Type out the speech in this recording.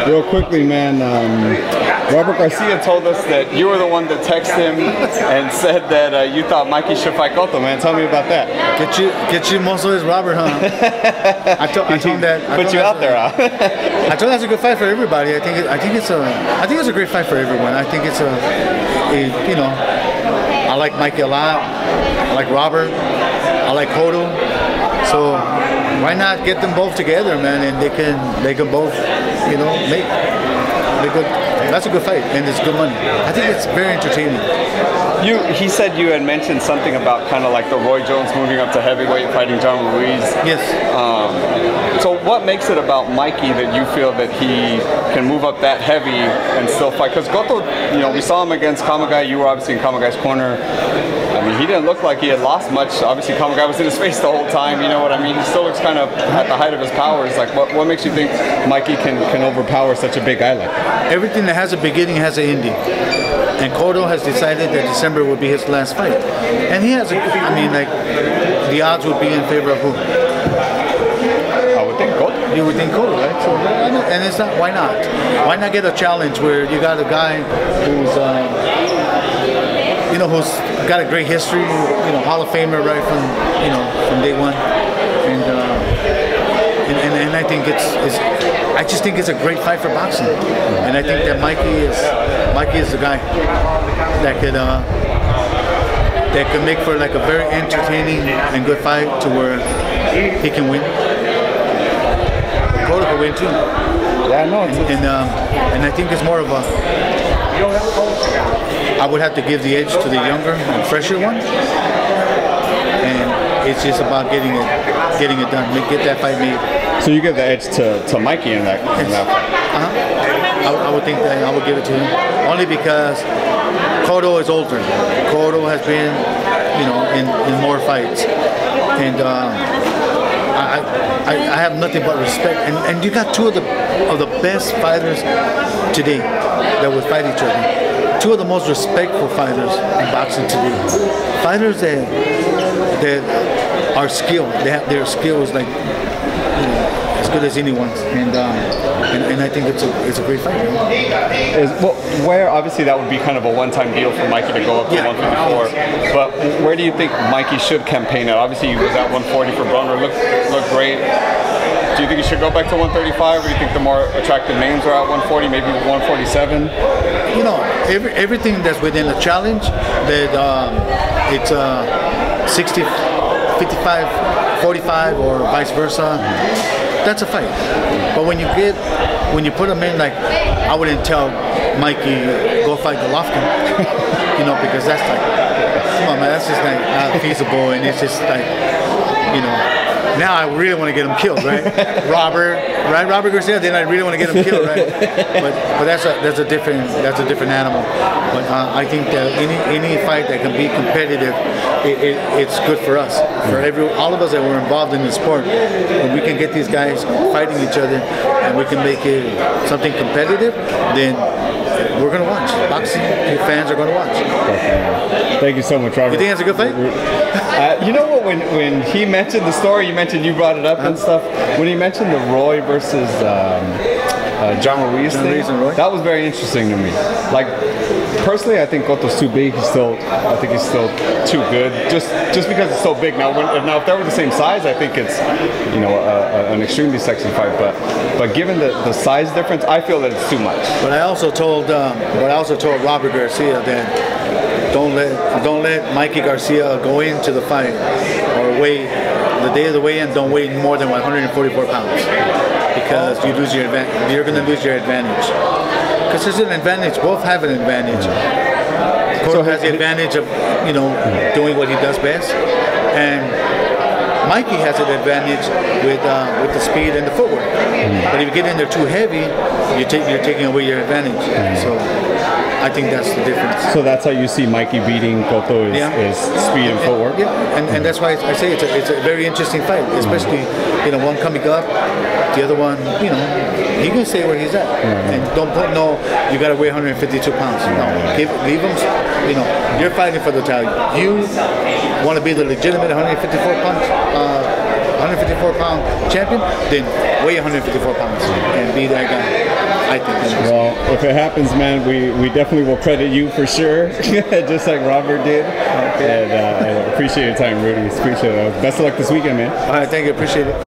Real quickly, man, Robert Garcia told us that you were the one that texted him and said that you thought Mikey should fight Cotto, man. Tell me about that. Get you muscle is Robert, huh? I told him that. Put you out there, huh? I told him that's a good fight for everybody. I think it's a great fight for everyone. I think it's you know, I like Mikey a lot. I like Robert. I like Cotto. So why not get them both together, man? And they can both, you know, make good. That's a good fight, and it's good money. I think it's very entertaining. He said you had mentioned something about kind of like the Roy Jones moving up to heavyweight, fighting John Ruiz. Yes. So what makes it about Mikey that you feel that he can move up that heavy and still fight? Because Cotto, you know, we saw him against Kamagai. You were obviously in Kamagai's corner. I mean, he didn't look like he had lost much. Obviously, Kamagai was in his face the whole time. You know what I mean? He still looks kind of at the height of his powers. Like, what makes you think Mikey can overpower such a big guy like that? Everything that has a beginning has an ending. And Cotto has decided that December will be his last fight. And he has, I mean, like, the odds would be in favor of who? I would think Cotto. You would think Cotto, right? So, and it's not, why not? Why not get a challenge where you got a guy who's, you know, who's got a great history, you know, Hall of Famer right from, you know, from day one. And I think I just think it's a great fight for boxing. And I think that Mikey is the guy that could make for like a very entertaining and good fight to where he can win. Cotto can win too. Yeah, no. And I think it's more of a. I would have to give the edge to the younger and fresher one. And it's just about getting it done. Get that fight made. So you give the edge to Mikey in that fight? I would think that I would give it to him. Only because Cotto is older. Cotto has been, you know, in more fights. And I have nothing but respect. And you got two of the best fighters today that would fight each other. Two of the most respectful fighters in boxing today. Fighters that are skilled. Their skill is like, you know, as good as anyone's. And I think it's a great fight. Where obviously that would be kind of a one-time deal for Mikey to go up to 154. But where do you think Mikey should campaign at? Obviously he was at 140 for Broner, looked great. Do you think he should go back to 135, or do you think the more attractive names are at 140, maybe 147? You know, everything that's within the challenge, that it's 60, 55, 45, or vice versa, that's a fight. But when you put them in, like, I wouldn't tell Mikey, go fight Golovkin, you know, because that's like, come on, man, that's just like not feasible, and it's just like, you know. Now I really want to get him killed, right? Robert Garcia. Then I really want to get him killed, right? But that's a different animal. But I think that any fight that can be competitive, it's good for us, for all of us that were involved in the sport. When we can get these guys fighting each other, and we can make it something competitive, then we're gonna watch. Boxing fans are gonna watch. Thank you so much, Robert. You think that's a good fight? You know what? When he mentioned the story, you brought it up and stuff. When he mentioned the Roy versus John Ruiz thing, that was very interesting to me. Like, personally, I think Cotto's too big. I think he's still too good. Just because it's so big. Now, if they were the same size, I think it's, you know, an extremely sexy fight. But given the size difference, I feel that it's too much. But I also told Robert Garcia that don't let Mikey Garcia go into the fight or weigh the day of the weigh-in. Don't weigh more than 144 pounds because you lose your advantage. You're going to lose your advantage. Because there's an advantage. Both have an advantage. Cotto has the advantage of, you know, doing what he does best, and Mikey has an advantage with the speed and the footwork. But if you get in there too heavy, you're taking away your advantage. So I think that's the difference. So that's how you see Mikey beating Cotto is speed and footwork. Yeah, and that's why I say it's a very interesting fight, especially, you know, one coming up, the other one, you know, he can stay where he's at, and don't put you got to weigh 152 pounds. No, leave him. You know, you're fighting for the title. You want to be the legitimate 154 pound champion, then weigh 154 pounds and be that guy. I think that's just Well, if it happens, man, we definitely will credit you for sure, just like Robert did. Okay. And I appreciate your time, Rudy. Appreciate it. Best of luck this weekend, man. all right, thank you, appreciate it.